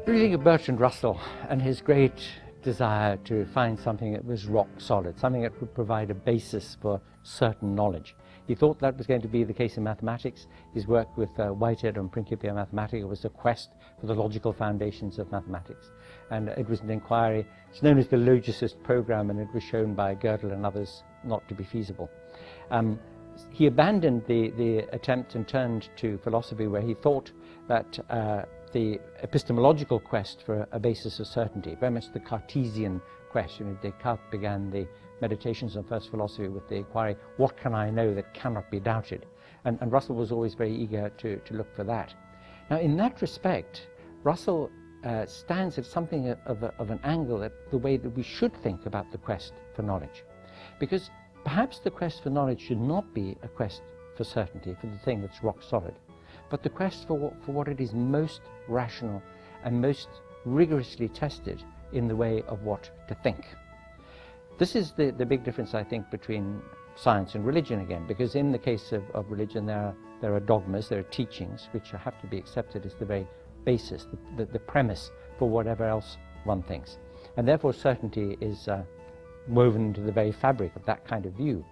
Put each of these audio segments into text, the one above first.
Reading of Bertrand Russell and his great desire to find something that was rock solid, something that would provide a basis for certain knowledge. He thought that was going to be the case in mathematics. His work with Whitehead on Principia Mathematica was a quest for the logical foundations of mathematics. And it was an inquiry, it's known as the logicist program, and it was shown by Gödel and others not to be feasible. He abandoned the attempt and turned to philosophy, where he thought that the epistemological quest for a basis of certainty, very much the Cartesian quest. Descartes began the Meditations on First Philosophy with the inquiry, what can I know that cannot be doubted? And Russell was always very eager to look for that. Now, in that respect, Russell stands at something of an angle at the way that we should think about the quest for knowledge. Because perhaps the quest for knowledge should not be a quest for certainty, for the thing that's rock solid, but the quest for what it is most rational and most rigorously tested in the way of what to think. This is the big difference, I think, between science and religion again, because in the case of religion there are dogmas, there are teachings which have to be accepted as the very basis, the premise for whatever else one thinks. And therefore certainty is woven into the very fabric of that kind of view.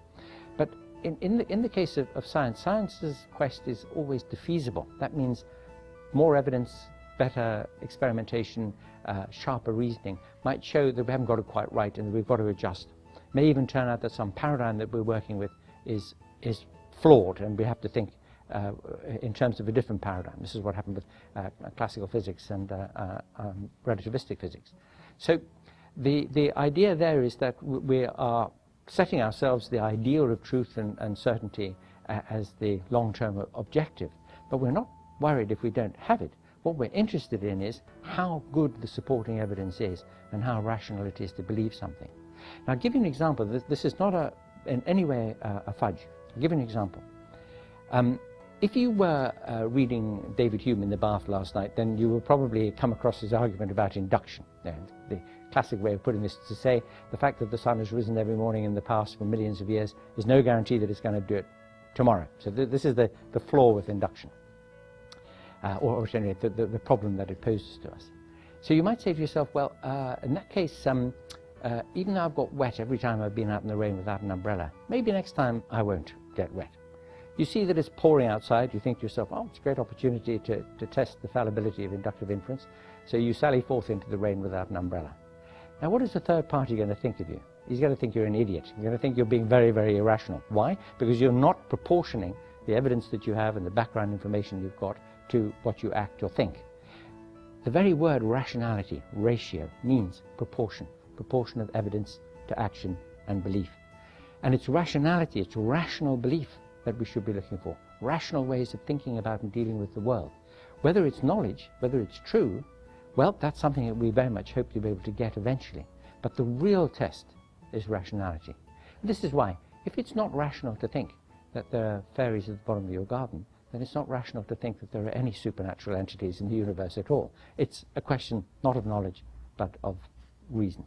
But in the case of science, science's quest is always defeasible. That means more evidence, better experimentation, sharper reasoning might show that we haven't got it quite right and that we've got to adjust. It may even turn out that some paradigm that we're working with is flawed, and we have to think in terms of a different paradigm. This is what happened with classical physics and relativistic physics. So the idea there is that we are setting ourselves the ideal of truth and certainty as the long-term objective, but we're not worried if we don't have it. What we're interested in is how good the supporting evidence is and how rational it is to believe something. Now, I'll give you an example. This is not in any way a fudge. I'll give you an example. If you were reading David Hume in the bath last night, then you will probably come across his argument about induction. The classic way of putting this is to say the fact that the sun has risen every morning in the past for millions of years is no guarantee that it's going to do it tomorrow. So this is the flaw with induction, or anyway, the problem that it poses to us. So you might say to yourself, well, in that case, even though I've got wet every time I've been out in the rain without an umbrella, maybe next time I won't get wet. You see that it's pouring outside, you think to yourself, oh, it's a great opportunity to test the fallibility of inductive inference, so you sally forth into the rain without an umbrella. Now, what is the third party going to think of you? He's going to think you're an idiot. He's going to think you're being very, very irrational. Why? Because you're not proportioning the evidence that you have and the background information you've got to what you act or think. The very word rationality, ratio, means proportion of evidence to action and belief. And it's rationality, it's rational belief that we should be looking for, rational ways of thinking about and dealing with the world. Whether it's knowledge, whether it's true, well, that's something that we very much hope to be able to get eventually. But the real test is rationality. And this is why, if it's not rational to think that there are fairies at the bottom of your garden, then it's not rational to think that there are any supernatural entities in the universe at all. It's a question not of knowledge, but of reason.